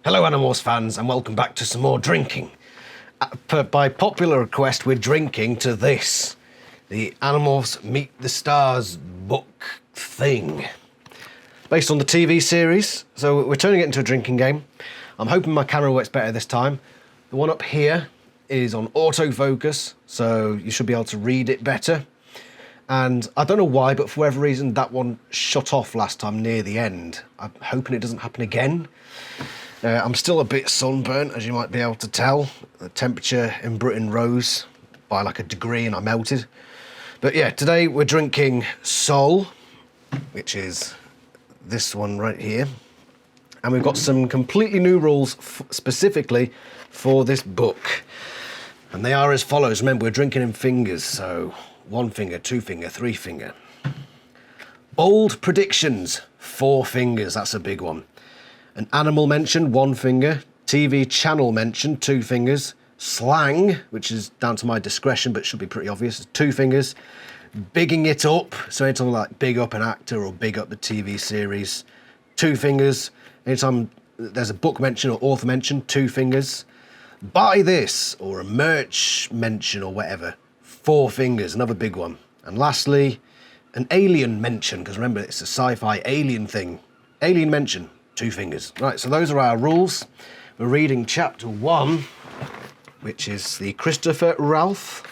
Hello Animorphs fans and welcome back to some more drinking. By popular request we're drinking to this, the Animorphs Meet the Stars book thing. Based on the TV series, so we're turning it into a drinking game. I'm hoping my camera works better this time. The one up here is on autofocus, so you should be able to read it better. And I don't know why, but for whatever reason that one shut off last time near the end. I'm hoping it doesn't happen again. I'm still a bit sunburnt, as you might be able to tell. The temperature in Britain rose by like a degree and I melted. But yeah, today we're drinking Sol, which is this one right here. And we've got some completely new rules specifically for this book. And they are as follows. Remember, we're drinking in fingers, so 1 finger, 2 finger, 3 finger. Bold predictions, 4 fingers, that's a big one. An animal mention, 1 finger. TV channel mention, 2 fingers. Slang, which is down to my discretion, but should be pretty obvious, 2 fingers. Bigging it up, so anytime like big up an actor or big up the TV series, 2 fingers. Anytime there's a book mention or author mention, 2 fingers. Buy this, or a merch mention or whatever, 4 fingers, another big one. And lastly, an alien mention, because remember, it's a sci-fi alien thing. Alien mention, 2 fingers. Right, so those are our rules. We're reading chapter 1, which is the Christopher Ralph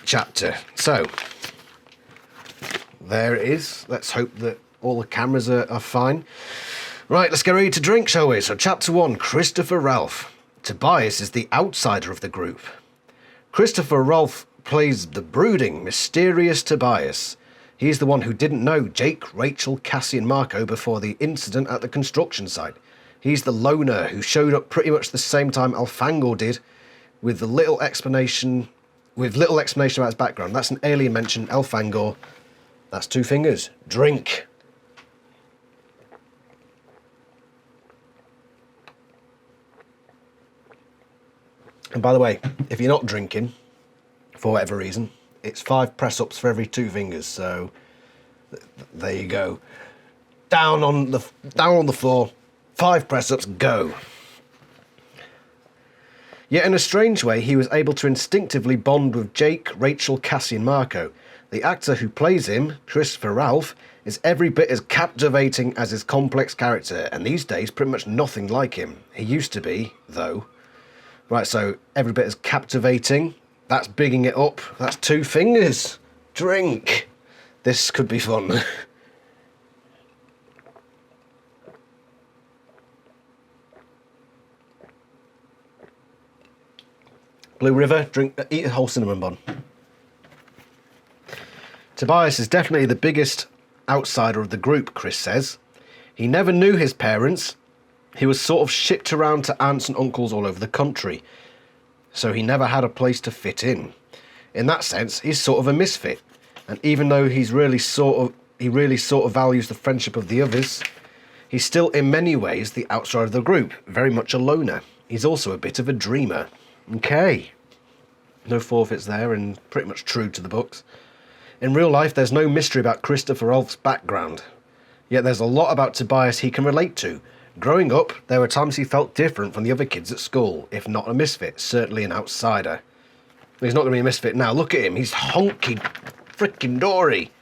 chapter. So, there it is. Let's hope that all the cameras are fine. Right, let's get ready to drink, shall we? So, chapter 1, Christopher Ralph. Tobias is the outsider of the group. Christopher Ralph plays the brooding, mysterious Tobias. He's the one who didn't know Jake, Rachel, Cassie and Marco before the incident at the construction site. He's the loner who showed up pretty much the same time Alfangor did, with little explanation about his background. That's an alien mention, Alfangor. That's 2 fingers. Drink. And by the way, if you're not drinking, for whatever reason, it's 5 press-ups for every 2 fingers, so there you go. Down on the floor, 5 press-ups, go. Yet in a strange way, he was able to instinctively bond with Jake, Rachel, Cassie and Marco. The actor who plays him, Christopher Ralph, is every bit as captivating as his complex character, and these days pretty much nothing like him. He used to be, though. Right, so every bit as captivating. That's bigging it up. That's 2 fingers. Drink. This could be fun. Blue River, eat a whole cinnamon bun. Tobias is definitely the biggest outsider of the group, Chris says. He never knew his parents. He was sort of shipped around to aunts and uncles all over the country, so he never had a place to fit in. In that sense, he's sort of a misfit, and even though he really sort of values the friendship of the others, he's still in many ways the outsider of the group, very much a loner. He's also a bit of a dreamer. Okay. No forfeits there, and pretty much true to the books. In real life, there's no mystery about Christopher Ralph's background, yet there's a lot about Tobias he can relate to. Growing up, there were times he felt different from the other kids at school, if not a misfit, certainly an outsider. He's not going to be a misfit now. Look at him, he's honky frickin' dory.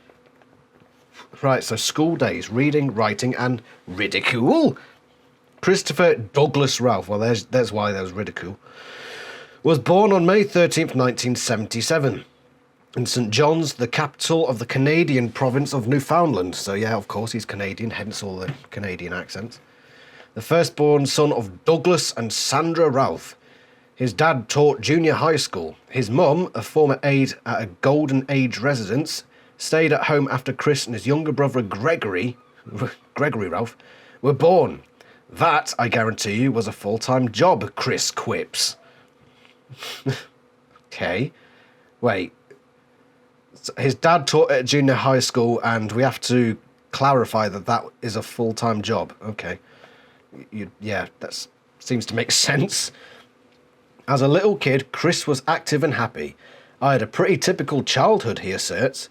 Right, so school days, reading, writing and ridicule. Christopher Douglas Ralph, well there's why there was ridicule, was born on May 13th, 1977. In St John's, the capital of the Canadian province of Newfoundland. So yeah, of course he's Canadian, hence all the Canadian accents. The firstborn son of Douglas and Sandra Ralph. His dad taught junior high school. His mum, a former aide at a Golden Age residence, stayed at home after Chris and his younger brother Gregory Ralph, were born. That, I guarantee you, was a full-time job, Chris quips. Okay. Wait. His dad taught at junior high school, and we have to clarify that is a full-time job. Okay. Yeah, that seems to make sense. As a little kid, Chris was active and happy. I had a pretty typical childhood, he asserts.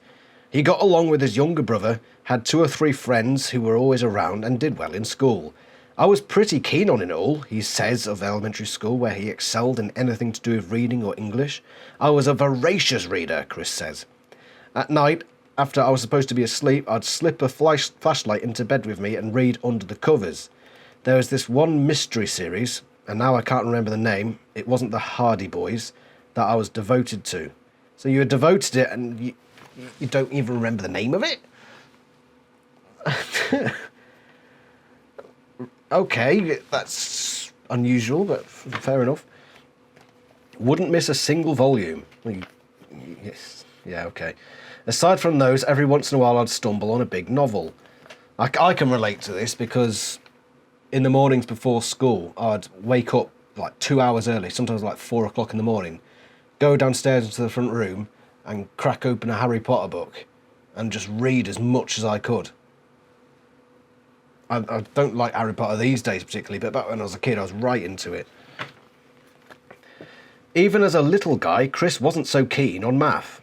He got along with his younger brother, had 2 or 3 friends who were always around and did well in school. I was pretty keen on it all, he says of elementary school where he excelled in anything to do with reading or English. I was a voracious reader, Chris says. At night, after I was supposed to be asleep, I'd slip a flashlight into bed with me and read under the covers. There was this one mystery series, and now I can't remember the name, it wasn't the Hardy Boys, that I was devoted to. So you were devoted to it and you don't even remember the name of it? Okay, that's unusual, but fair enough. Wouldn't miss a single volume. Yes, yeah, okay. Aside from those, every once in a while I'd stumble on a big novel. I can relate to this because in the mornings before school, I'd wake up like 2 hours early, sometimes like 4 o'clock in the morning, go downstairs into the front room and crack open a Harry Potter book and just read as much as I could. I don't like Harry Potter these days particularly, but back when I was a kid, I was right into it. Even as a little guy, Chris wasn't so keen on math.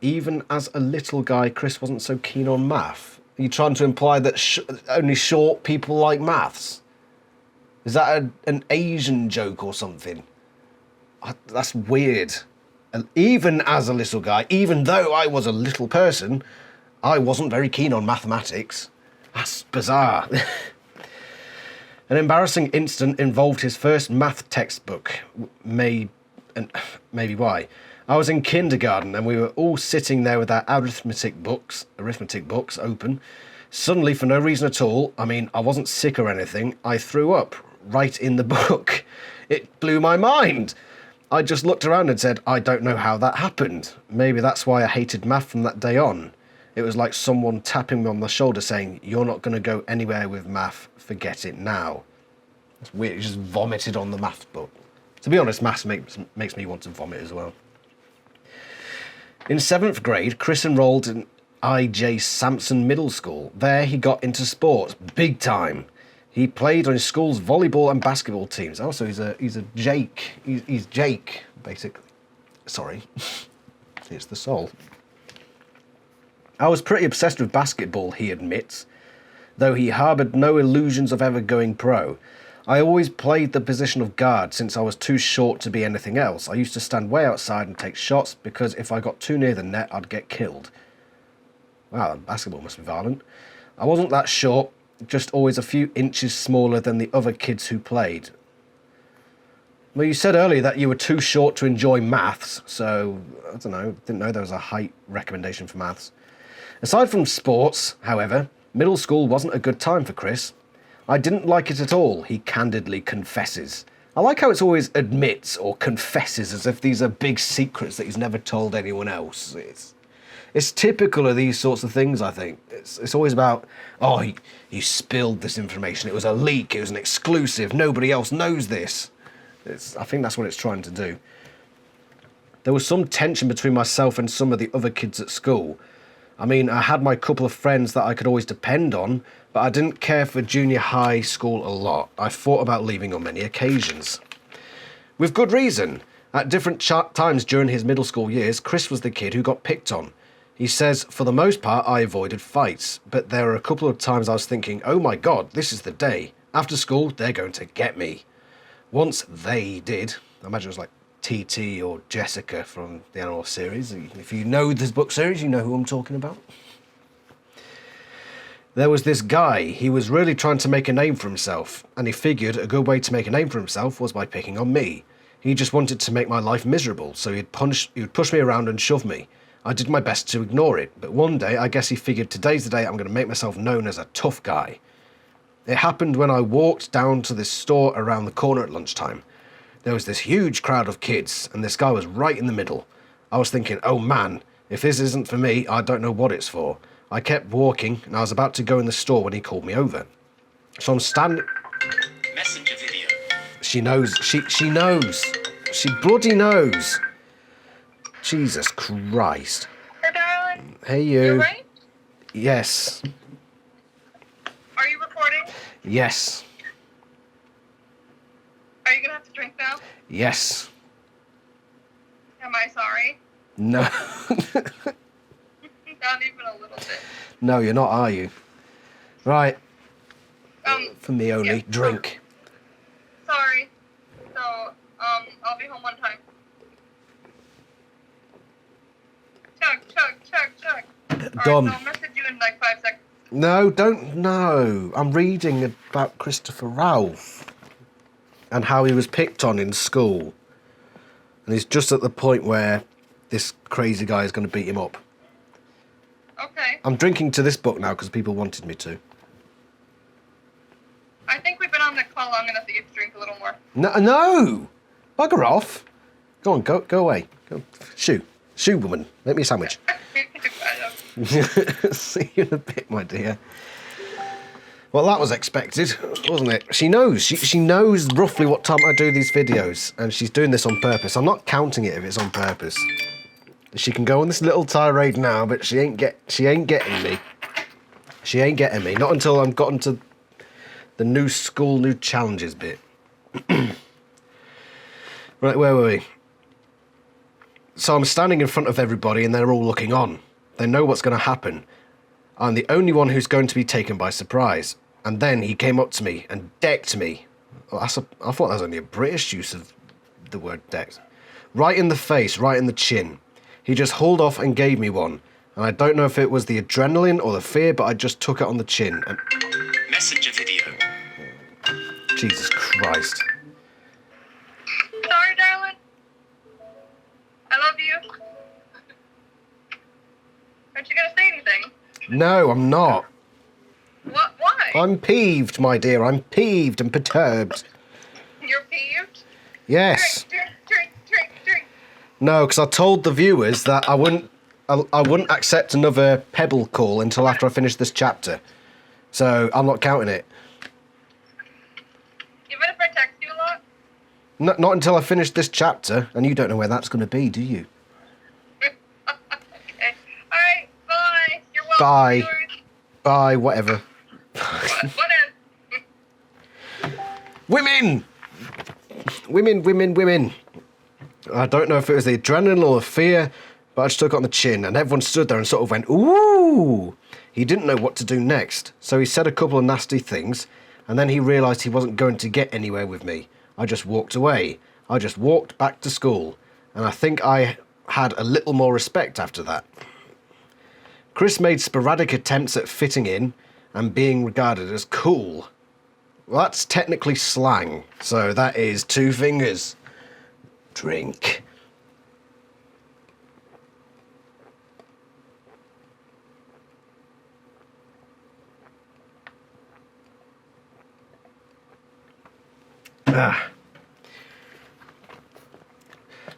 Even as a little guy, Chris wasn't so keen on math. Are you trying to imply that only short people like maths? Is that an Asian joke or something? That's weird. And even as a little guy, even though I was a little person, I wasn't very keen on mathematics. That's bizarre. An embarrassing incident involved his first math textbook. Maybe why. I was in kindergarten and we were all sitting there with our arithmetic books open. Suddenly, for no reason at all, I wasn't sick or anything, I threw up right in the book. It blew my mind. I just looked around and said, I don't know how that happened. Maybe that's why I hated math from that day on. It was like someone tapping me on the shoulder saying, you're not going to go anywhere with math, forget it now. That's weird, he just vomited on the math book. To be honest, maths makes me want to vomit as well. In 7th grade, Chris enrolled in I.J. Sampson Middle School. There he got into sports, big time. He played on his school's volleyball and basketball teams. Oh, so he's a Jake. He's Jake, basically. Sorry. It's the soul. I was pretty obsessed with basketball, he admits, though he harboured no illusions of ever going pro. I always played the position of guard since I was too short to be anything else. I used to stand way outside and take shots because if I got too near the net, I'd get killed. Wow, basketball must be violent. I wasn't that short, just always a few inches smaller than the other kids who played. Well, you said earlier that you were too short to enjoy maths, so, I don't know, didn't know there was a height recommendation for maths. Aside from sports, however, middle school wasn't a good time for Chris. I didn't like it at all, he candidly confesses. I like how it's always admits or confesses as if these are big secrets that he's never told anyone else. It's typical of these sorts of things, I think. It's always about, oh, he spilled this information, it was a leak, it was an exclusive, nobody else knows this. I think that's what it's trying to do. There was some tension between myself and some of the other kids at school. I had my couple of friends that I could always depend on, but I didn't care for junior high school a lot. I thought about leaving on many occasions. With good reason. At different times during his middle school years, Chris was the kid who got picked on. He says, for the most part, I avoided fights, but there were a couple of times I was thinking, oh my God, this is the day. After school, they're going to get me. Once they did, I imagine it was like TT or Jessica from the Animorphs series. If you know this book series, you know who I'm talking about. There was this guy, he was really trying to make a name for himself, and he figured a good way to make a name for himself was by picking on me. He just wanted to make my life miserable, so he would push me around and shove me. I did my best to ignore it, but one day I guess he figured today's the day I'm going to make myself known as a tough guy. It happened when I walked down to this store around the corner at lunchtime. There was this huge crowd of kids, and this guy was right in the middle. I was thinking, oh man, if this isn't for me, I don't know what it's for. I kept walking, and I was about to go in the store when he called me over. So I'm standing... Messenger video. She knows. She knows. She bloody knows. Jesus Christ. Hey, darling. Hey, you. You right? Yes. Are you recording? Yes. Are you gonna have to drink now? Yes. Am I sorry? No. Not even a little bit. No, you're not, are you? Right. For me only. Yeah. Drink. Sorry. So, I'll be home one time. Chug. Done. Alright, so I'll message you in like 5 seconds. No, don't. No. I'm reading about Christopher Ralph and how he was picked on in school. And he's just at the point where this crazy guy is going to beat him up. Okay. I'm drinking to this book now because people wanted me to. I think we've been on the call long enough that you have to drink a little more. No! Bugger off. Go on, go away. Go. Shoo, woman. Make me a sandwich. See you in a bit, my dear. Well, that was expected, wasn't it? She knows. She knows roughly what time I do these videos, and she's doing this on purpose. I'm not counting it if it's on purpose. She can go on this little tirade now, but she ain't getting me. She ain't getting me. Not until I've gotten to the new school, new challenges bit. Right, where were we? So I'm standing in front of everybody, and they're all looking on. They know what's going to happen. I'm the only one who's going to be taken by surprise. And then he came up to me and decked me. Oh, I thought that was only a British use of the word decked. Right in the face, right in the chin. He just hauled off and gave me one. And I don't know if it was the adrenaline or the fear, but I just took it on the chin. And... Messenger video. Jesus Christ. Sorry, darling. I love you. Aren't you gonna say anything? No, I'm not. What? Why? I'm peeved, my dear. I'm peeved and perturbed. You're peeved? Yes. Drink. No, because I told the viewers that I wouldn't accept another Pebble call until after I finished this chapter. So I'm not counting it. Even if I text you a lot? Not until I finish this chapter, and you don't know where that's going to be, do you? Okay. Alright, bye. You're welcome. Bye. Yours. Bye, whatever. What ends? Women! I don't know if it was the adrenaline or the fear, but I just took it on the chin, and everyone stood there and sort of went, ooh! He didn't know what to do next, so he said a couple of nasty things, and then he realised he wasn't going to get anywhere with me. I just walked away. I just walked back to school, and I think I had a little more respect after that. Chris made sporadic attempts at fitting in and being regarded as cool. Well, that's technically slang, so that is 2 fingers. Drink.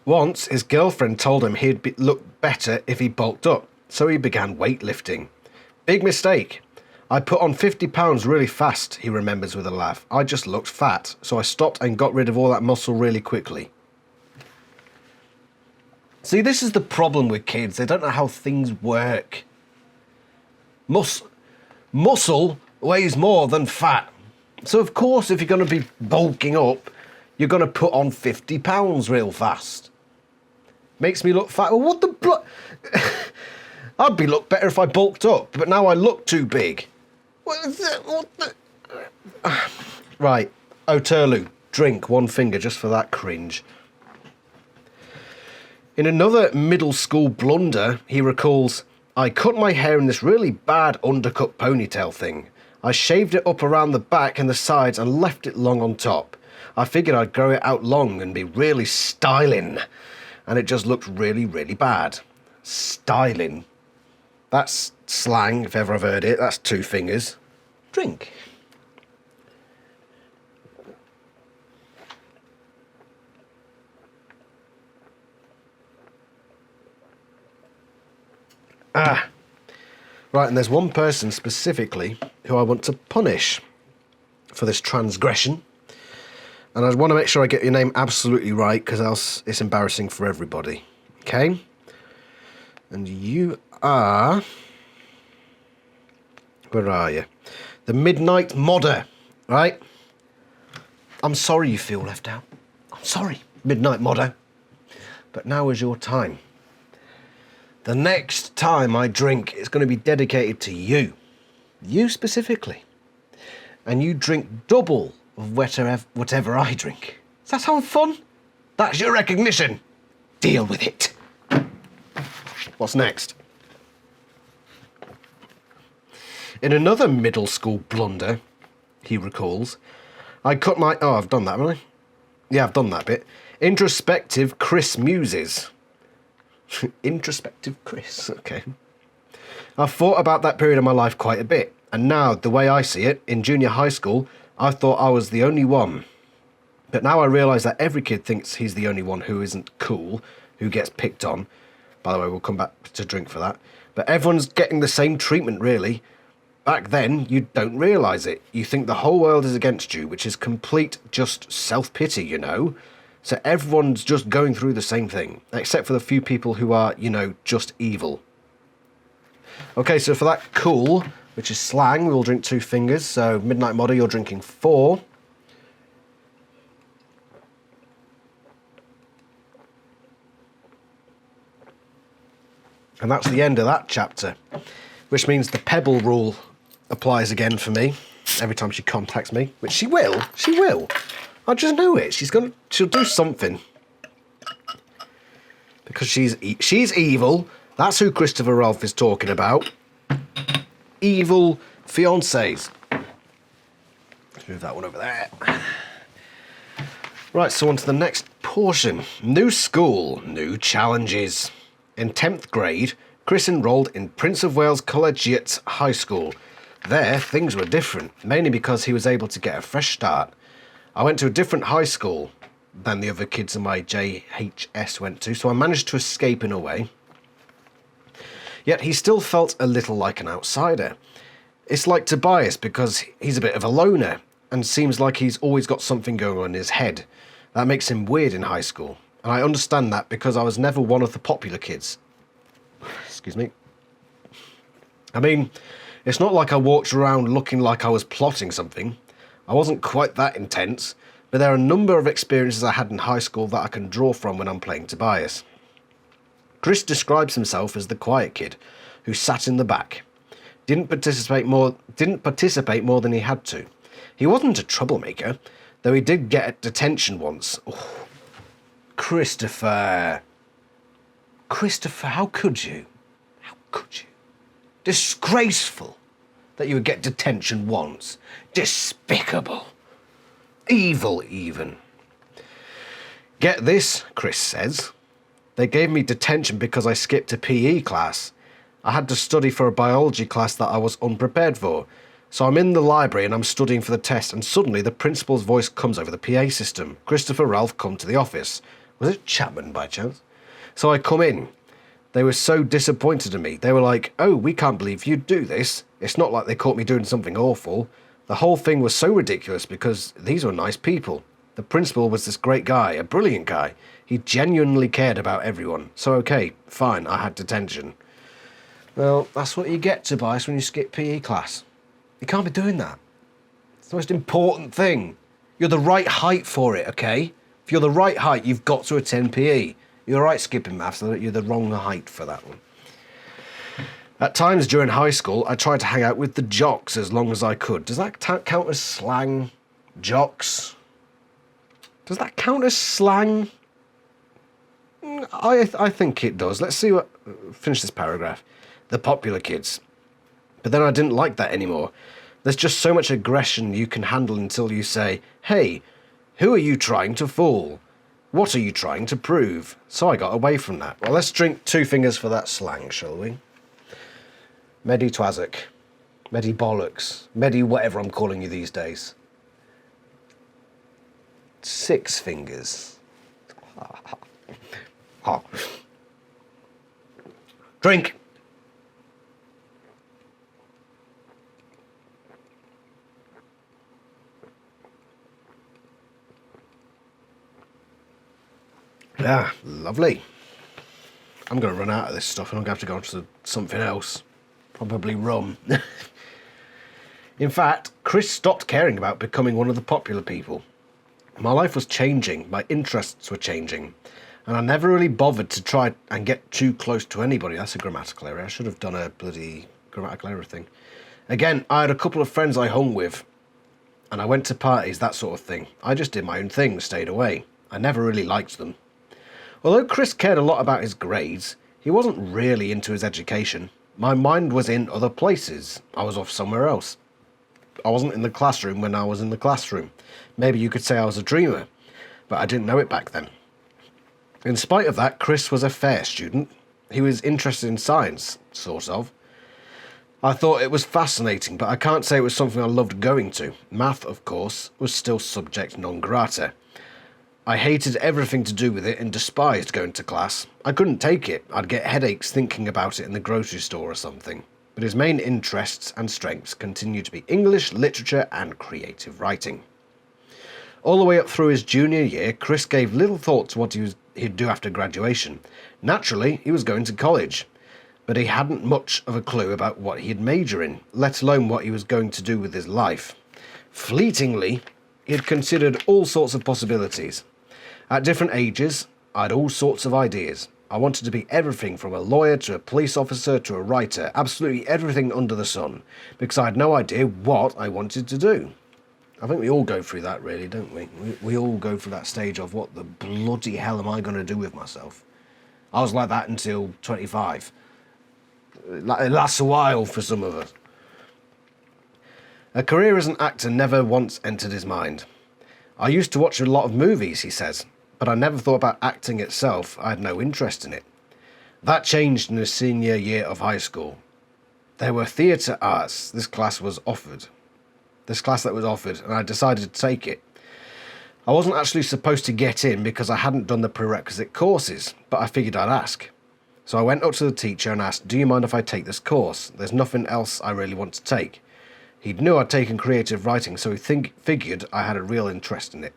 Once, his girlfriend told him he'd look better if he bulked up, so he began weightlifting. Big mistake. I put on 50 pounds really fast, he remembers with a laugh. I just looked fat, so I stopped and got rid of all that muscle really quickly. See, this is the problem with kids. They don't know how things work. Muscle weighs more than fat. So, of course, if you're going to be bulking up, you're going to put on 50 pounds real fast. Makes me look fat. Well, what the I'd look better if I bulked up, but now I look too big. Right. Oterlu, drink 1 finger just for that cringe. In another middle school blunder, he recalls, I cut my hair in this really bad undercut ponytail thing. I shaved it up around the back and the sides and left it long on top. I figured I'd grow it out long and be really styling. And it just looked really, really bad. Styling. That's slang, if ever I've heard it. That's 2 fingers. Drink. Right, and there's one person specifically who I want to punish for this transgression. And I want to make sure I get your name absolutely right, because else it's embarrassing for everybody. Okay? And you are... Where are you? The Midnight Modder, right? I'm sorry you feel left out. I'm sorry, Midnight Modder. But now is your time. The next time I drink is going to be dedicated to you. You specifically. and you drink double of whatever I drink. Does that sound fun? That's your recognition. Deal with it. What's next? In another middle school blunder, he recalls, I cut my... Oh, I've done that, haven't I? Yeah, I've done that bit. Introspective Chris muses. Introspective Chris, okay. I've thought about that period of my life quite a bit, and now, the way I see it, in junior high school, I thought I was the only one. But now I realise that every kid thinks he's the only one who isn't cool, who gets picked on. By the way, we'll come back to drink for that. But everyone's getting the same treatment, really. Back then, you don't realise it. You think the whole world is against you, which is complete just self-pity, you know? So everyone's just going through the same thing, except for the few people who are, you know, just evil. Okay, so for that cool, which is slang, we'll drink 2 fingers. So Midnight Modder, you're drinking 4. And that's the end of that chapter, which means the pebble rule applies again for me every time she contacts me, which she will. She will. I just know it. She'll do something. Because she's evil. That's who Christopher Ralph is talking about. Evil fiancés. Let's move that one over there. Right, so on to the next portion. New school, new challenges. In 10th grade, Chris enrolled in Prince of Wales Collegiate High School. There, things were different, mainly because he was able to get a fresh start. I went to a different high school than the other kids in my JHS went to, so I managed to escape in a way. Yet he still felt a little like an outsider. It's like Tobias because he's a bit of a loner and seems like he's always got something going on in his head. That makes him weird in high school. And I understand that because I was never one of the popular kids. Excuse me. I mean, it's not like I walked around looking like I was plotting something. I wasn't quite that intense, but there are a number of experiences I had in high school that I can draw from when I'm playing Tobias. Chris describes himself as the quiet kid who sat in the back. Didn't participate more than he had to. He wasn't a troublemaker, though he did get detention once. Oh, Christopher, how could you? How could you? Disgraceful that you would get detention once. Despicable. Evil, even. Get this, Chris says. They gave me detention because I skipped a PE class. I had to study for a biology class that I was unprepared for. So I'm in the library and I'm studying for the test, and suddenly the principal's voice comes over the PA system. Christopher Ralph, come to the office. Was it Chapman by chance? So I come in. They were so disappointed in me. They were like, oh, we can't believe you'd do this. It's not like they caught me doing something awful. The whole thing was so ridiculous because these were nice people. The principal was this great guy, a brilliant guy. He genuinely cared about everyone. So okay, fine, I had detention. Well, that's what you get, Tobias, when you skip PE class. You can't be doing that. It's the most important thing. You're the right height for it, okay? If you're the right height, you've got to attend PE. You're right skipping maths, so you're the wrong height for that one. At times during high school, I tried to hang out with the jocks as long as I could. Does that count as slang? Jocks? Does that count as slang? I think it does. Let's see what... Finish this paragraph. The popular kids. But then I didn't like that anymore. There's just so much aggression you can handle until you say, hey, who are you trying to fool? What are you trying to prove? So I got away from that. Well, let's drink 2 fingers for that slang, shall we? Medi Twazak. Medi Bollocks. Medi whatever I'm calling you these days. 6 fingers. Oh. Drink. Yeah, lovely. I'm going to run out of this stuff and I'm going to have to go on to something else. Probably rum. In fact, Chris stopped caring about becoming one of the popular people. My life was changing, my interests were changing, and I never really bothered to try and get too close to anybody. That's a grammatical error. I should have done a bloody grammatical error thing. Again, I had a couple of friends I hung with, and I went to parties, that sort of thing. I just did my own thing, stayed away. I never really liked them. Although Chris cared a lot about his grades, he wasn't really into his education. My mind was in other places. I was off somewhere else. I wasn't in the classroom when I was in the classroom. Maybe you could say I was a dreamer, but I didn't know it back then. In spite of that, Chris was a fair student. He was interested in science, sort of. I thought it was fascinating, but I can't say it was something I loved going to. Math, of course, was still subject non grata. I hated everything to do with it and despised going to class. I couldn't take it. I'd get headaches thinking about it in the grocery store or something. But his main interests and strengths continued to be English, literature, and creative writing. All the way up through his junior year, Chris gave little thought to what he'd do after graduation. Naturally, he was going to college, but he hadn't much of a clue about what he'd major in, let alone what he was going to do with his life. Fleetingly, he had considered all sorts of possibilities. At different ages, I had all sorts of ideas. I wanted to be everything from a lawyer to a police officer to a writer, absolutely everything under the sun, because I had no idea what I wanted to do. I think we all go through that, really, don't we? We all go through that stage of what the bloody hell am I going to do with myself? I was like that until 25. It lasts a while for some of us. A career as an actor never once entered his mind. I used to watch a lot of movies, he says, but I never thought about acting itself. I had no interest in it. That changed in the senior year of high school. There were theatre arts. This class that was offered, and I decided to take it. I wasn't actually supposed to get in because I hadn't done the prerequisite courses, but I figured I'd ask. So I went up to the teacher and asked, "Do you mind if I take this course? There's nothing else I really want to take." He knew I'd taken creative writing, so he figured I had a real interest in it.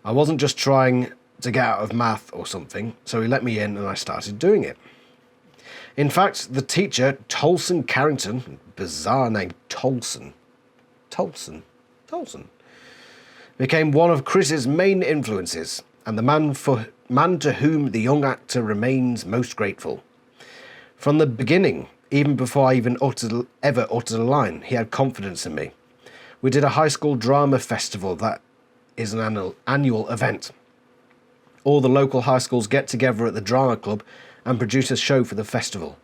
I wasn't just trying to get out of math or something, so he let me in and I started doing it. In fact, the teacher, Tolson Carrington, bizarre name, Tolson, became one of Chris's main influences, and the man to whom the young actor remains most grateful. From the beginning, even before I even ever uttered a line, he had confidence in me. We did a high school drama festival that is an annual event. All the local high schools get together at the drama club and produce a show for the festival.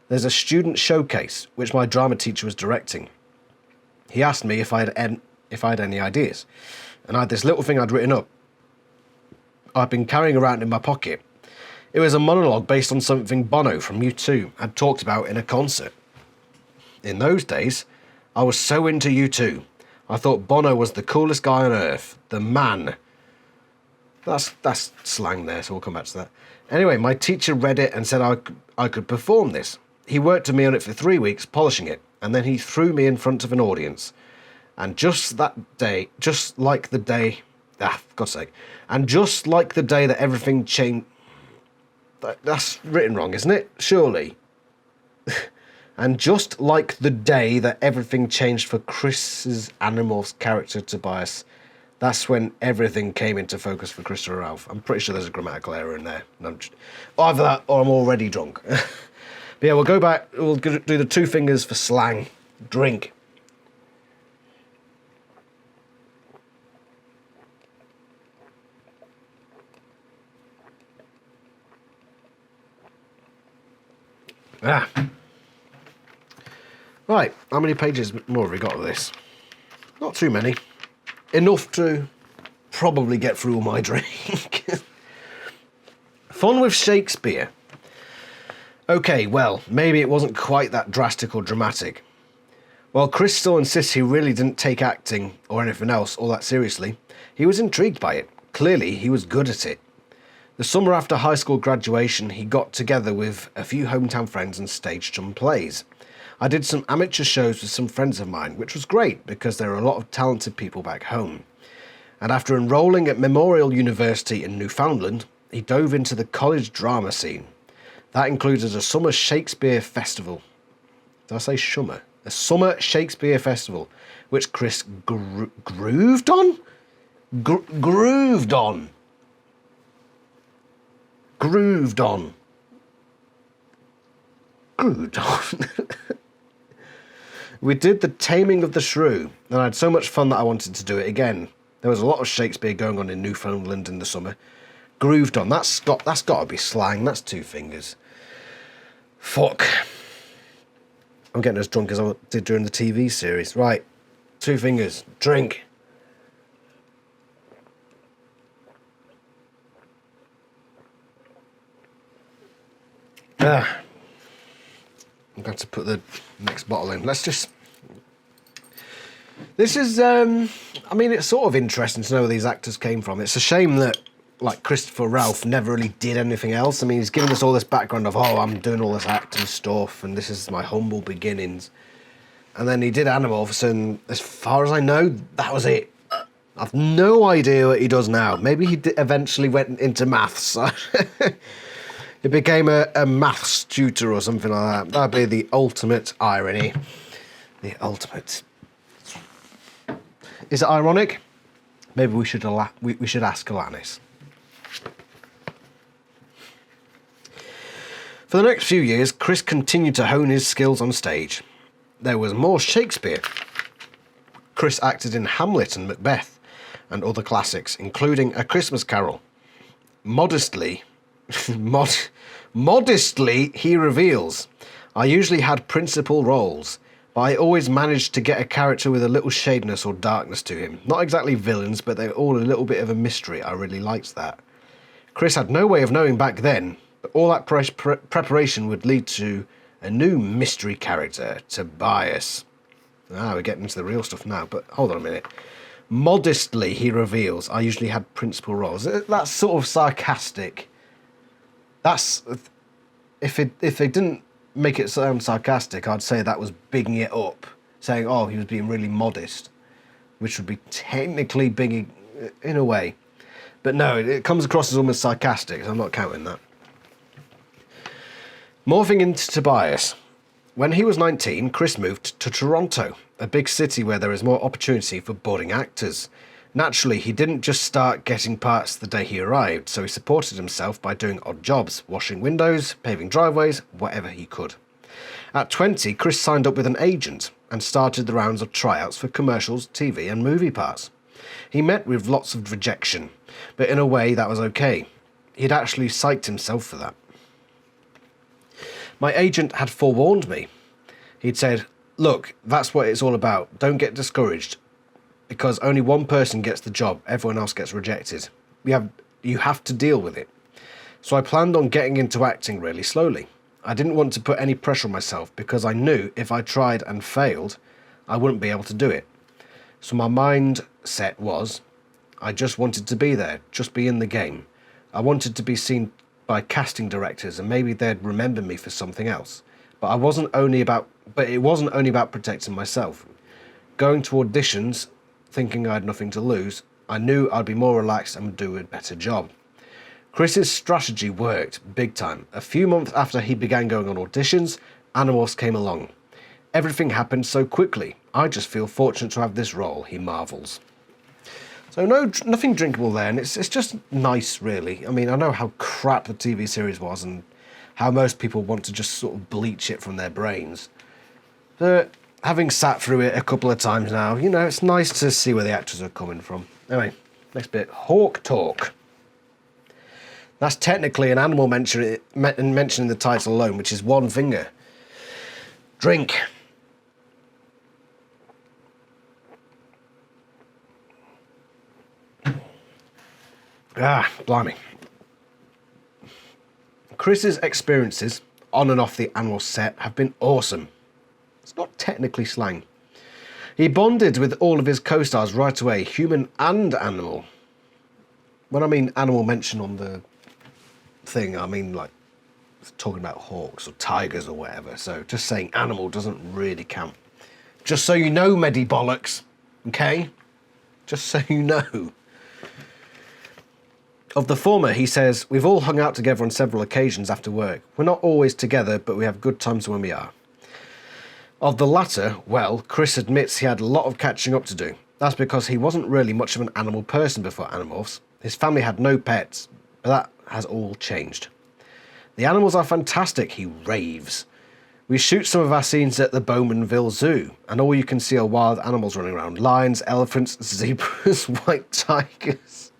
There's a student showcase, which my drama teacher was directing. He asked me if I had any ideas, and I had this little thing I'd written up. I'd been carrying around in my pocket. It was a monologue based on something Bono from U2 had talked about in a concert. In those days, I was so into U2. I thought Bono was the coolest guy on earth. The man. That's slang there, so we'll come back to that. Anyway, my teacher read it and said I could perform this. He worked with me on it for 3 weeks, polishing it, and then he threw me in front of an audience. And just like the day that everything changed. That's written wrong, isn't it? Surely. And just like the day that everything changed for Chris's Animorphs character Tobias, that's when everything came into focus for Christopher Ralph. I'm pretty sure there's a grammatical error in there. Either that or I'm already drunk. But yeah, we'll go back. We'll do the two fingers for slang. Drink. Right, how many pages more have we got of this? Not too many. Enough to probably get through all my drink. Fun with Shakespeare. Okay, well, maybe it wasn't quite that drastic or dramatic. While Chris still insists he really didn't take acting or anything else all that seriously, he was intrigued by it. Clearly, he was good at it. The summer after high school graduation, he got together with a few hometown friends and staged some plays. I did some amateur shows with some friends of mine, which was great because there are a lot of talented people back home. And after enrolling at Memorial University in Newfoundland, he dove into the college drama scene. That included a summer Shakespeare festival. Did I say shummer? A summer Shakespeare festival, which Chris grooved on? Grooved on. Grooved on. We did The Taming of the Shrew, and I had so much fun that I wanted to do it again. There was a lot of Shakespeare going on in Newfoundland in the summer. Grooved on. That's got to be slang. That's 2 fingers. Fuck. I'm getting as drunk as I did during the TV series. Right. 2 fingers. Drink. I'm going to put the next bottle in. Let's just... This is, I mean, it's sort of interesting to know where these actors came from. It's a shame that, like, Christopher Ralph never really did anything else. I mean, he's given us all this background of, oh, I'm doing all this acting stuff, and this is my humble beginnings. And then he did Animorphs, and as far as I know, that was it. I've no idea what he does now. Maybe he eventually went into maths. He became a maths tutor or something like that. That'd be the ultimate irony. The ultimate. Is it ironic? Maybe we should ask Alanis. For the next few years, Chris continued to hone his skills on stage. There was more Shakespeare. Chris acted in Hamlet and Macbeth and other classics, including A Christmas Carol. Modestly, he reveals, I usually had principal roles, but I always managed to get a character with a little shadeness or darkness to him. Not exactly villains, but they're all a little bit of a mystery. I really liked that. Chris had no way of knowing back then, but all that preparation would lead to a new mystery character, Tobias. We're getting into the real stuff now, but hold on a minute. Modestly, he reveals, I usually had principal roles. That's sort of sarcastic. That's... If they didn't make it sound sarcastic, I'd say that was bigging it up. Saying, oh, he was being really modest. Which would be technically bigging in a way. But no, it comes across as almost sarcastic, so I'm not counting that. Morphing into Tobias. When he was 19, Chris moved to Toronto, a big city where there is more opportunity for budding actors. Naturally, he didn't just start getting parts the day he arrived, so he supported himself by doing odd jobs, washing windows, paving driveways, whatever he could. At 20, Chris signed up with an agent and started the rounds of tryouts for commercials, TV and movie parts. He met with lots of rejection, but in a way that was okay. He'd actually psyched himself for that. My agent had forewarned me. He'd said, look, that's what it's all about. Don't get discouraged. Because only one person gets the job, everyone else gets rejected. You have to deal with it. So I planned on getting into acting really slowly. I didn't want to put any pressure on myself because I knew if I tried and failed, I wouldn't be able to do it. So my mindset was, I just wanted to be there, just be in the game. I wanted to be seen by casting directors and maybe they'd remember me for something else. But it wasn't only about protecting myself. Going to auditions, thinking I had nothing to lose, I knew I'd be more relaxed and would do a better job. Chris's strategy worked big time. A few months after he began going on auditions, Animorphs came along. Everything happened so quickly. I just feel fortunate to have this role, he marvels. So nothing drinkable there, and it's just nice, really. I mean, I know how crap the TV series was and how most people want to just sort of bleach it from their brains. But having sat through it a couple of times now, you know, it's nice to see where the actors are coming from. Anyway, next bit. Hawk talk. That's technically an animal mentioned in the title alone, which is 1 finger. Drink. Blimey. Chris's experiences on and off the Animorphs set have been awesome. It's not technically slang. He bonded with all of his co-stars right away, human and animal. When I mean animal mention on the thing, I mean like talking about hawks or tigers or whatever. So just saying animal doesn't really count. Just so you know, Medi Bollocks, okay? Just so you know. Of the former, he says, we've all hung out together on several occasions after work. We're not always together, but we have good times when we are. Of the latter, well, Chris admits he had a lot of catching up to do. That's because he wasn't really much of an animal person before Animorphs. His family had no pets, but that has all changed. The animals are fantastic, he raves. We shoot some of our scenes at the Bowmanville Zoo, and all you can see are wild animals running around. Lions, elephants, zebras, white tigers.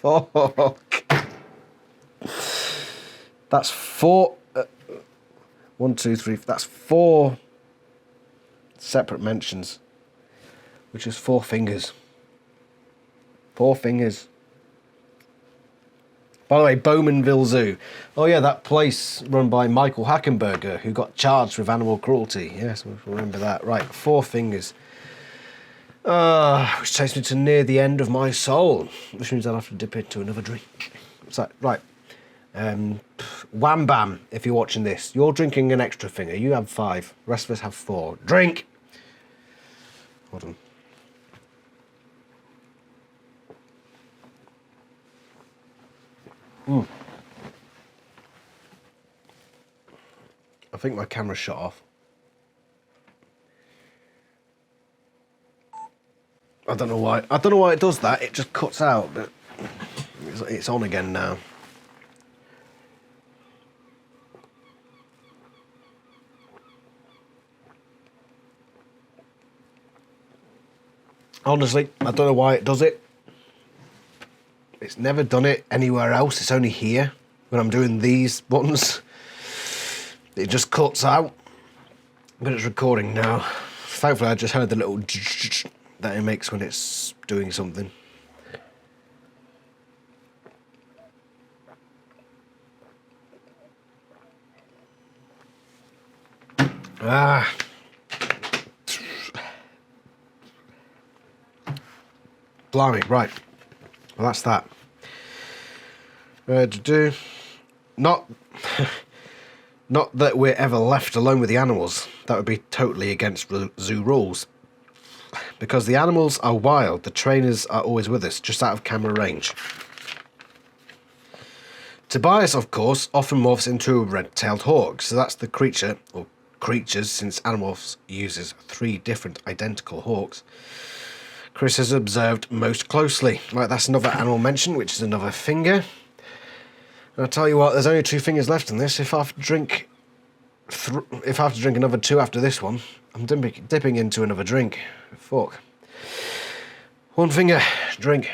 Fuck. That's 4... 1, 2, 3... That's 4 separate mentions. Which is 4 fingers. 4 fingers. By the way, Bowmanville Zoo. Oh yeah, that place run by Michael Hackenberger, who got charged with animal cruelty. Yes, remember that. Right, 4 fingers. Which takes me to near the end of my soul. Which means I'll have to dip into another drink. So, right. Wham Bam, if you're watching this. You're drinking an extra finger. You have 5. The rest of us have 4. Drink! Hold on. I think my camera's shut off. I don't know why. I don't know why it does that. It just cuts out, but it's on again now. Honestly, I don't know why it does it. It's never done it anywhere else. It's only here when I'm doing these ones. It just cuts out. But it's recording now. Thankfully, I just heard the little that it makes when it's doing something. Blimey, right. Well, that's that. Not that we're ever left alone with the animals. That would be totally against zoo rules. Because the animals are wild, the trainers are always with us, just out of camera range. Tobias, of course, often morphs into a red-tailed hawk, so that's the creature, or creatures, since Animorphs uses 3 different identical hawks, Chris has observed most closely. Right, that's another animal mention, which is another finger. And I'll tell you what, there's only 2 fingers left in this. If I have to drink another 2 after this one, I'm dipping into another drink. Fuck. 1 finger, drink.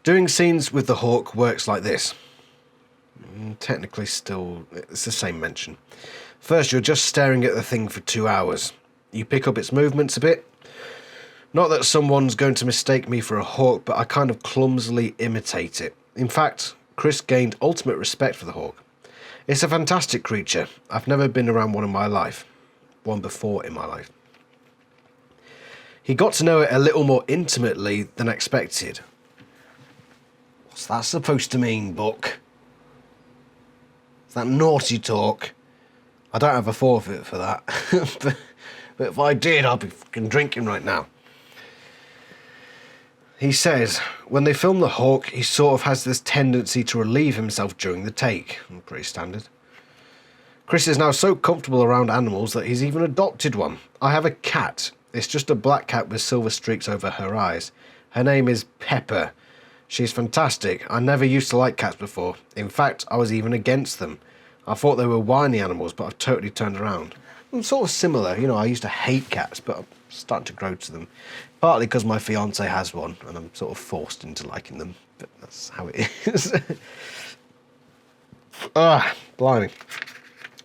Doing scenes with the hawk works like this. Technically still, it's the same mention. First, you're just staring at the thing for 2 hours. You pick up its movements a bit. Not that someone's going to mistake me for a hawk, but I kind of clumsily imitate it. In fact, Chris gained ultimate respect for the hawk. It's a fantastic creature. I've never been around one in my life. One before in my life. He got to know it a little more intimately than expected. What's that supposed to mean, Buck? Is that naughty talk? I don't have a forfeit for that. but if I did, I'd be fucking drinking right now. He says, when they film the hawk, he sort of has this tendency to relieve himself during the take. Pretty standard. Chris is now so comfortable around animals that he's even adopted one. I have a cat. It's just a black cat with silver streaks over her eyes. Her name is Pepper. She's fantastic. I never used to like cats before. In fact, I was even against them. I thought they were whiny animals, but I've totally turned around. I'm sort of similar. You know, I used to hate cats, but I'm starting to grow to them. Partly because my fiance has one, and I'm sort of forced into liking them. But that's how it is. Blimey.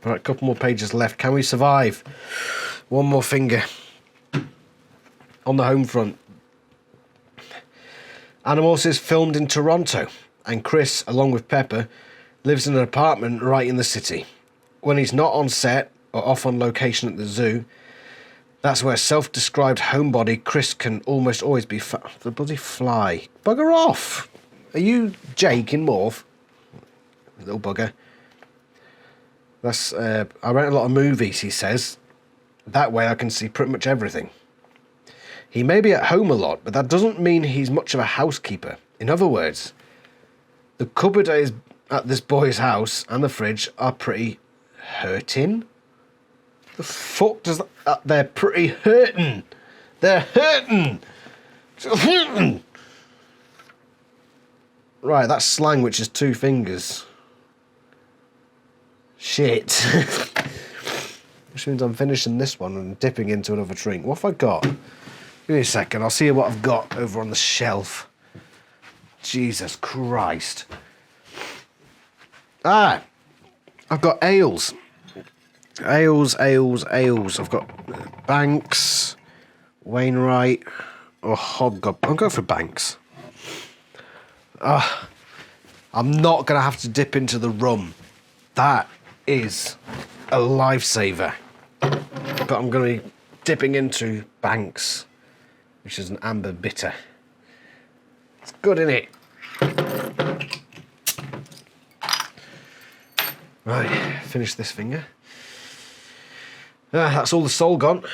All right, a couple more pages left. Can we survive? 1 more finger. On the home front. Animorphs is filmed in Toronto, and Chris, along with Pepper, lives in an apartment right in the city. When he's not on set or off on location at the zoo, that's where self-described homebody Chris can almost always be the bloody fly. Bugger off! Are you Jake in Morph? Little bugger. That's, I rent a lot of movies, he says. That way I can see pretty much everything. He may be at home a lot, but that doesn't mean he's much of a housekeeper. In other words, the cupboard at this boy's house and the fridge are pretty hurting. The fuck does that? They're pretty hurting. They're hurting. It's hurting. Right, that's slang, which is 2 fingers. Shit. Which means I'm finishing this one and dipping into another drink. What have I got? Give me a second, I'll see what I've got over on the shelf. Jesus Christ. Ah, I've got ales. Ales. I've got Banks, Wainwright, or Hobgob. I'm going for Banks. I'm not going to have to dip into the rum. That is a lifesaver. But I'm going to be dipping into Banks, which is an amber bitter. It's good, innit? Right, finish this finger. That's all the Sol gone.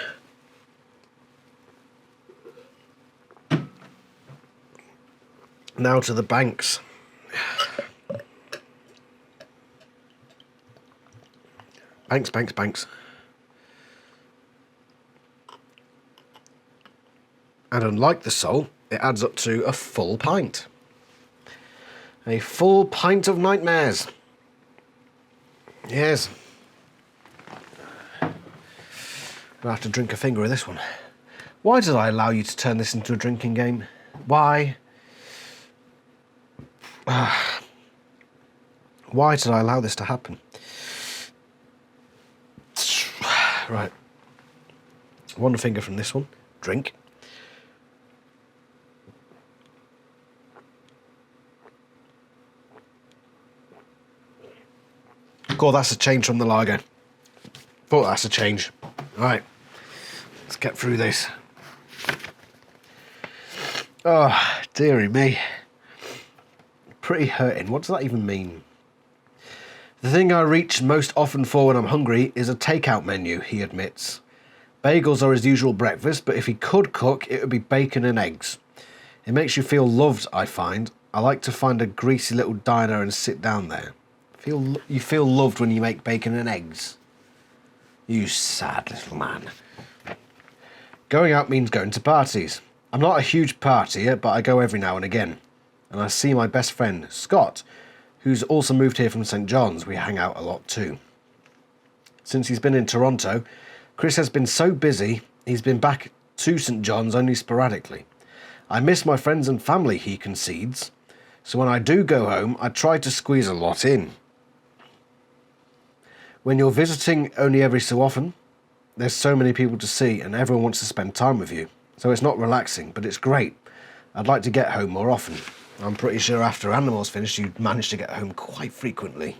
Now to the Banks. Banks. And unlike the Sol, it adds up to a full pint. A full pint of nightmares. Yes. I'll have to drink a finger of this one. Why did I allow you to turn this into a drinking game? Why? Why did I allow this to happen? Right. One finger from this one. Drink. God, that's a change from the lager. Thought that's a change. Right. Let's get through this. Oh, dearie me. Pretty hurting. What does that even mean? The thing I reach most often for when I'm hungry is a takeout menu, he admits. Bagels are his usual breakfast, but if he could cook, it would be bacon and eggs. It makes you feel loved, I find. I like to find a greasy little diner and sit down there. You feel loved when you make bacon and eggs. You sad little man. Going out means going to parties. I'm not a huge partier, but I go every now and again. And I see my best friend, Scott, who's also moved here from St. John's. We hang out a lot too. Since he's been in Toronto, Chris has been so busy, he's been back to St. John's only sporadically. I miss my friends and family, he concedes. So when I do go home, I try to squeeze a lot in. When you're visiting only every so often, there's so many people to see and everyone wants to spend time with you. So it's not relaxing, but it's great. I'd like to get home more often. I'm pretty sure after Animorphs finished, you managed to get home quite frequently.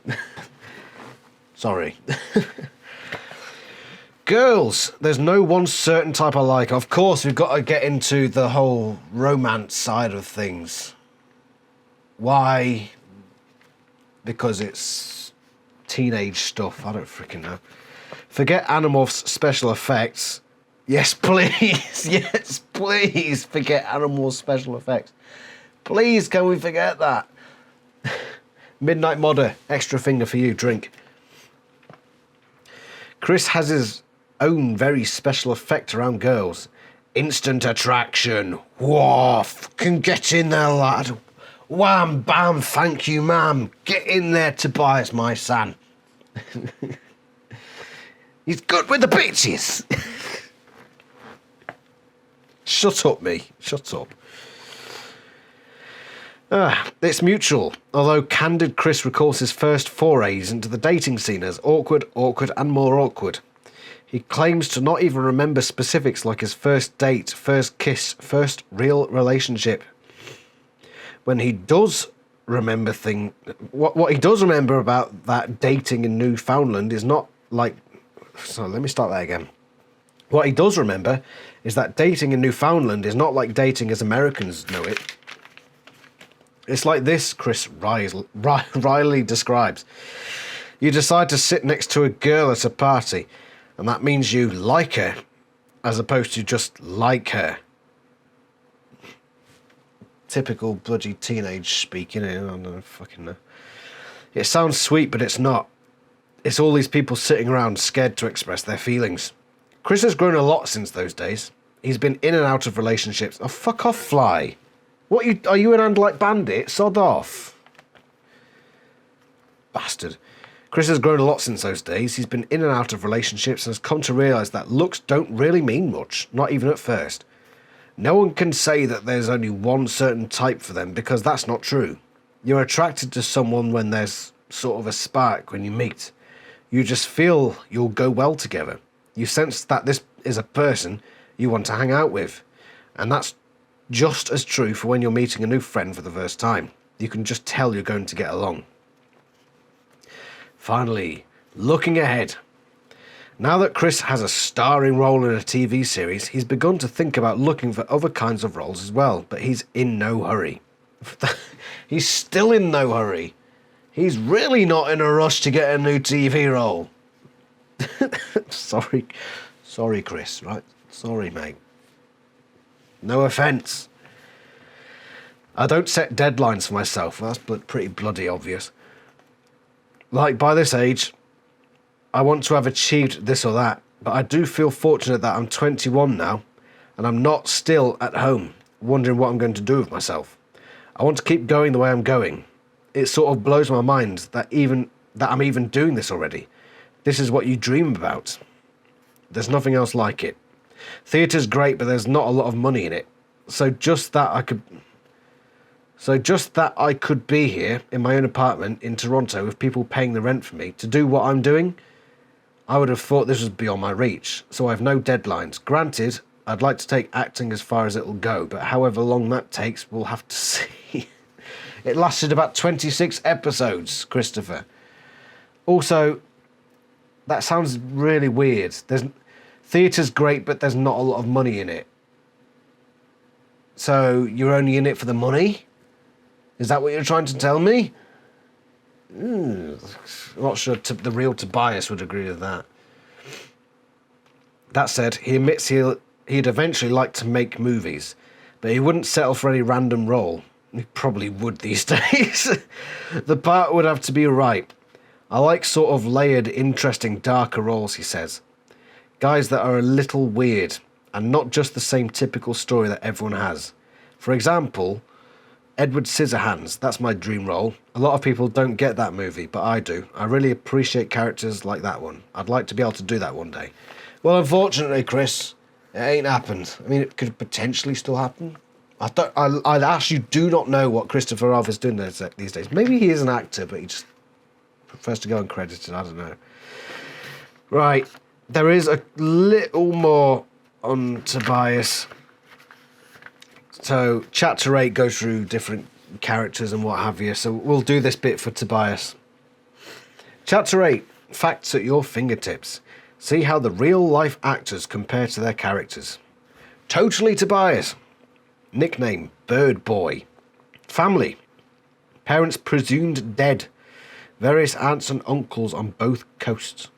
Sorry. Girls, there's no one certain type I like. Of course, we've got to get into the whole romance side of things. Why? Because it's teenage stuff. I don't freaking know. Forget Animorphs special effects. Yes, please. Yes, please. Forget Animorphs special effects. Please, can we forget that? Midnight Modder, extra finger for you. Drink. Chris has his own very special effect around girls. Instant attraction. Whoa, can get in there, lad. Wham, bam, thank you, ma'am. Get in there, Tobias, my son. He's good with the bitches. Shut up, me. Shut up. It's mutual, although candid Chris recalls his first forays into the dating scene as awkward, and more awkward. He claims to not even remember specifics like his first date, first kiss, first real relationship. When he does remember what he does remember about that dating in Newfoundland is not like... So let me start that again. What he does remember is that dating in Newfoundland is not like dating as Americans know it. It's like this, Chris Riley describes. You decide to sit next to a girl at a party, and that means you like her, as opposed to just like her. Typical bloody teenage speak, you know, I don't fucking know. It sounds sweet, but it's not. It's all these people sitting around scared to express their feelings. Chris has grown a lot since those days. He's been in and out of relationships. Oh, fuck off, Fly. What are you an Andalite bandit? Sod off. Bastard. Chris has grown a lot since those days. He's been in and out of relationships and has come to realise that looks don't really mean much, not even at first. No one can say that there's only one certain type for them because that's not true. You're attracted to someone when there's sort of a spark when you meet. You just feel you'll go well together. You sense that this is a person you want to hang out with. And that's just as true for when you're meeting a new friend for the first time. You can just tell you're going to get along. Finally, looking ahead. Now that Chris has a starring role in a TV series, he's begun to think about looking for other kinds of roles as well, but he's in no hurry. He's still in no hurry. He's really not in a rush to get a new TV role. Sorry, Chris, right? Sorry, mate. No offence. I don't set deadlines for myself. That's pretty bloody obvious. Like, by this age, I want to have achieved this or that, but I do feel fortunate that I'm 21 now, and I'm not still at home, wondering what I'm going to do with myself. I want to keep going the way I'm going. It sort of blows my mind that I'm even doing this already. This is what you dream about. There's nothing else like it. Theatre's great, but there's not a lot of money in it. So just that I could be here in my own apartment in Toronto with people paying the rent for me to do what I'm doing, I would have thought this was beyond my reach. So I have no deadlines. Granted, I'd like to take acting as far as it'll go, but however long that takes, we'll have to see. It lasted about 26 episodes, Christopher. Also, that sounds really weird. Theatre's great, but there's not a lot of money in it. So you're only in it for the money? Is that what you're trying to tell me? I'm not sure the real Tobias would agree with that. That said, he admits he'd eventually like to make movies, but he wouldn't settle for any random role. He probably would these days. The part would have to be right. I like sort of layered, interesting, darker roles, he says. Guys that are a little weird, and not just the same typical story that everyone has. For example, Edward Scissorhands, that's my dream role. A lot of people don't get that movie, but I do. I really appreciate characters like that one. I'd like to be able to do that one day. Well, unfortunately, Chris, it ain't happened. I mean, it could potentially still happen. I'd actually do not know what Christopher Robin is doing these days. Maybe he is an actor, but he just prefers to go uncredited. I don't know. Right. There is a little more on Tobias. So, Chapter 8 goes through different characters and what have you. So, we'll do this bit for Tobias. Chapter 8. Facts at your fingertips. See how the real-life actors compare to their characters. Totally Tobias. Nickname, Bird Boy. Family. Parents presumed dead. Various aunts and uncles on both coasts.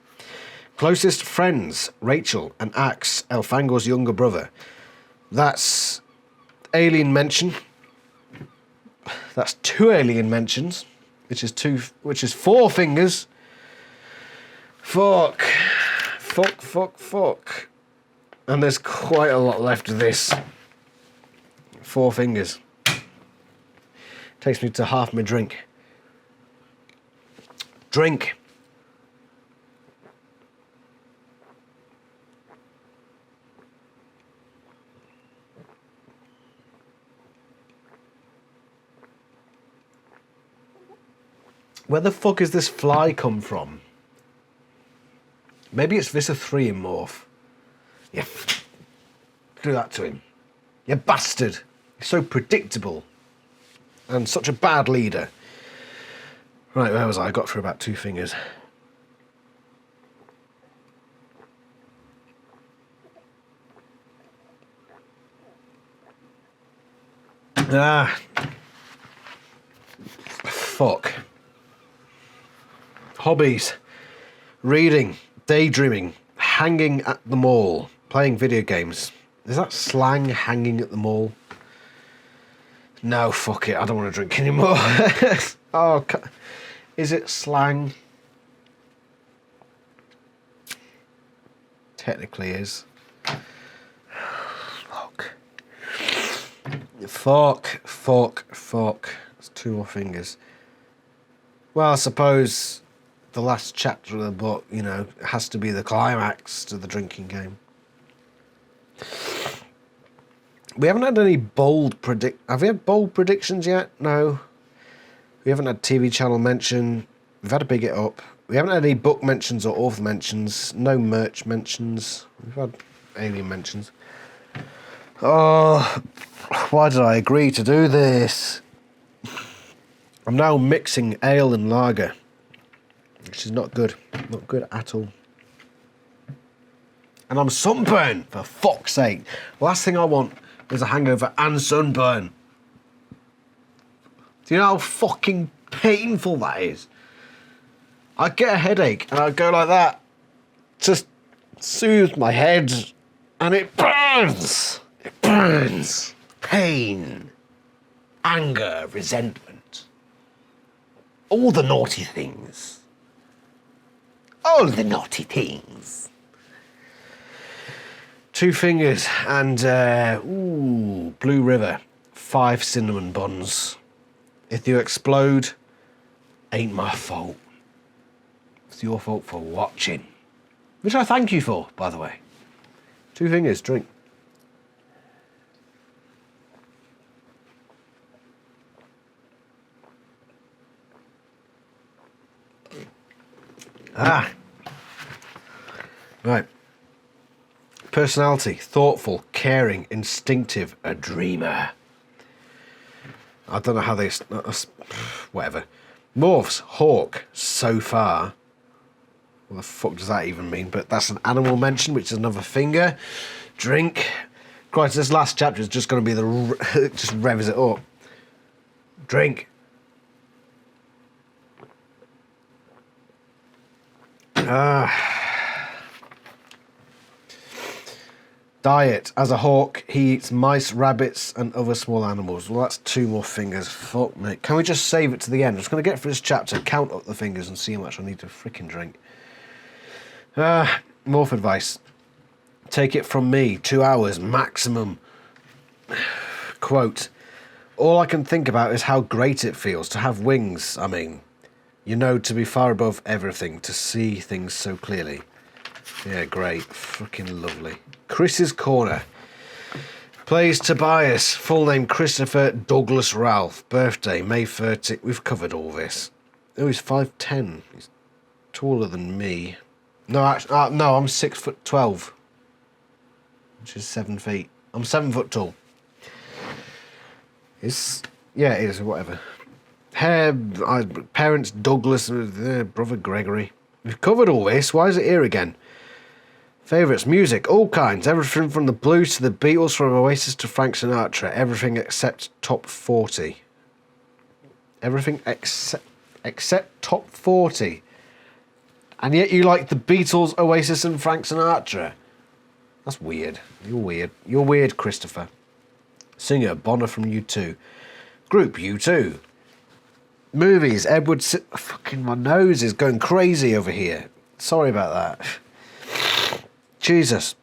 Closest friends, Rachel and Axe, Elfango's younger brother. That's alien mention. That's 2 alien mentions, which is 4 fingers. Fuck. And there's quite a lot left of this. 4 fingers. Takes me to half my drink. Drink. Where the fuck is this fly come from? Maybe it's Visa 3 in Morph. Yeah. Do that to him. You bastard. You're so predictable. And such a bad leader. Right, where was I? I got through about 2 fingers. Fuck. Hobbies. Reading. Daydreaming. Hanging at the mall. Playing video games. Is that slang, hanging at the mall? No, fuck it. I don't want to drink anymore. Oh, is it slang? Technically is. Fuck. That's 2 more fingers. Well, I suppose the last chapter of the book, you know, has to be the climax to the drinking game. We haven't had any Have we had bold predictions yet? No. We haven't had TV channel mention. We've had to big it up. We haven't had any book mentions or author mentions. No merch mentions. We've had alien mentions. Oh, why did I agree to do this? I'm now mixing ale and lager, which is not good. Not good at all. And I'm sunburned, for fuck's sake. The last thing I want is a hangover and sunburn. Do you know how fucking painful that is? I'd get a headache and I'd go like that. Just soothe my head and it burns. It burns. Pain. Anger. Resentment. All the naughty things. All the naughty things. 2 fingers and, Blue River. 5 cinnamon buns. If you explode, ain't my fault. It's your fault for watching. Which I thank you for, by the way. 2 fingers, drink. Right. Personality, thoughtful, caring, instinctive, a dreamer. I don't know how they... Whatever. Morphs, hawk, so far. What the fuck does that even mean? But that's an animal mention, which is another finger. Drink. Christ, this last chapter is just going to be the... just revs it up. Drink. Diet. As a hawk, he eats mice, rabbits, and other small animals. Well, that's 2 more fingers. Fuck me. Can we just save it to the end? I'm just going to get through this chapter, count up the fingers, and see how much I need to frickin' drink. Morph advice. Take it from me. 2 hours maximum. Quote. All I can think about is how great it feels to have wings, I mean. You know, to be far above everything, to see things so clearly. Yeah, great. Fucking lovely. Chris's Corner. Plays Tobias. Full name Christopher Douglas Ralph. Birthday May 30th. We've covered all this. Oh, he's 5'10". He's taller than me. No, actually, no, I'm 6'12", which is 7 feet. I'm 7 foot tall. Yeah, it is, whatever. Parents Douglas, brother Gregory. We've covered all this. Why is it here again? Favourites, music, all kinds. Everything from the Blues to the Beatles, from Oasis to Frank Sinatra. Everything except top 40. Everything except top 40. And yet you like the Beatles, Oasis and Frank Sinatra. That's weird. You're weird. You're weird, Christopher. Singer, Bonner from U2. Group, U2. Movies, fucking my nose is going crazy over here. Sorry about that. Jesus.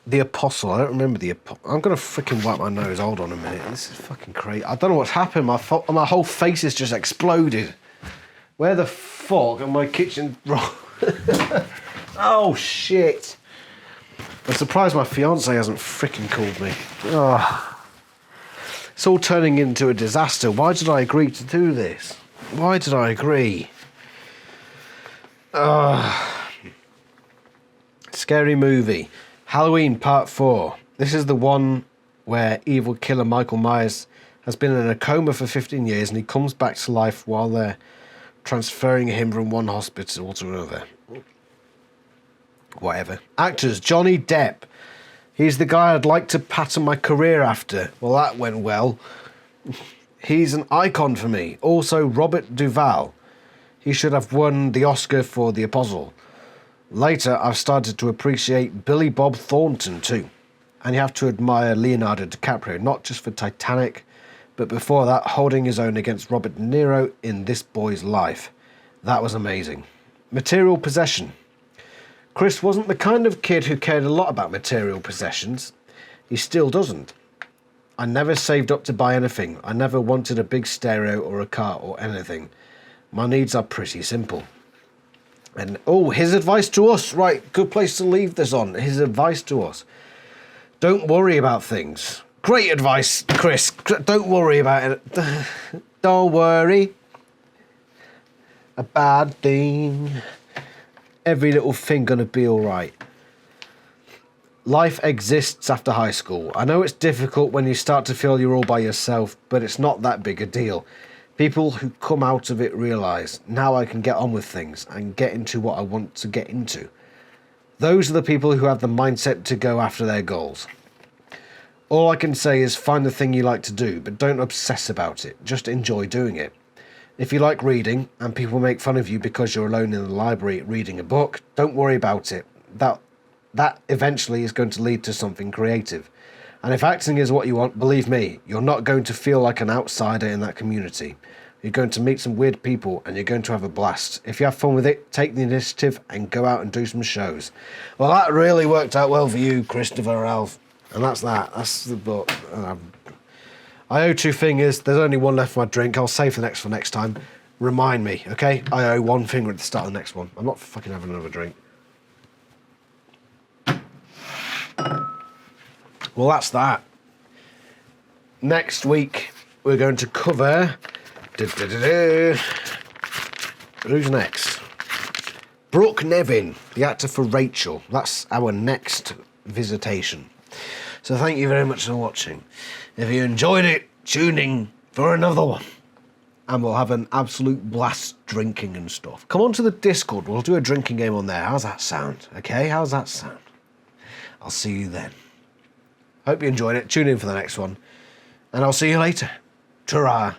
The Apostle. I don't remember the Apostle. I'm going to freaking wipe my nose. Hold on a minute. This is fucking crazy. I don't know what's happened. My whole face has just exploded. Where the fuck am my kitchen... Oh, shit. I'm surprised my fiancé hasn't freaking called me. Oh. It's all turning into a disaster. Why did I agree to do this? Why did I agree? Scary movie. Halloween Part 4. This is the one where evil killer Michael Myers has been in a coma for 15 years and he comes back to life while they're transferring him from one hospital to another. Whatever. Actors. Johnny Depp. He's the guy I'd like to pattern my career after. Well, that went well. He's an icon for me. Also, Robert Duvall. He should have won the Oscar for The Apostle. Later, I've started to appreciate Billy Bob Thornton too. And you have to admire Leonardo DiCaprio, not just for Titanic, but before that, holding his own against Robert De Niro in This Boy's Life. That was amazing. Material possession. Chris wasn't the kind of kid who cared a lot about material possessions. He still doesn't. I never saved up to buy anything. I never wanted a big stereo or a car or anything. My needs are pretty simple. And, oh, his advice to us. Right, good place to leave this on. His advice to us. Don't worry about things. Great advice, Chris. Don't worry about it. Don't worry. A bad thing. Every little thing gonna be all right. Life exists after high school. I know it's difficult when you start to feel you're all by yourself, but it's not that big a deal. People who come out of it realise, now I can get on with things and get into what I want to get into. Those are the people who have the mindset to go after their goals. All I can say is find the thing you like to do, but don't obsess about it. Just enjoy doing it. If you like reading and people make fun of you because you're alone in the library reading a book, don't worry about it. That eventually is going to lead to something creative. And if acting is what you want, believe me, you're not going to feel like an outsider in that community. You're going to meet some weird people and you're going to have a blast. If you have fun with it, take the initiative and go out and do some shows. Well, that really worked out well for you, Christopher Ralph. And that's that. That's the book. I owe two fingers. There's only one left for my drink. I'll save the next for next time. Remind me, okay? I owe one finger at the start of the next one. I'm not fucking having another drink. Well, that's that. Next week, we're going to cover... Who's next? Brooke Nevin, the actor for Rachel. That's our next visitation. So thank you very much for watching. If you enjoyed it, tune in for another one. And we'll have an absolute blast drinking and stuff. Come on to the Discord. We'll do a drinking game on there. How's that sound? Okay, how's that sound? I'll see you then. Hope you enjoyed it. Tune in for the next one. And I'll see you later. Ta-ra.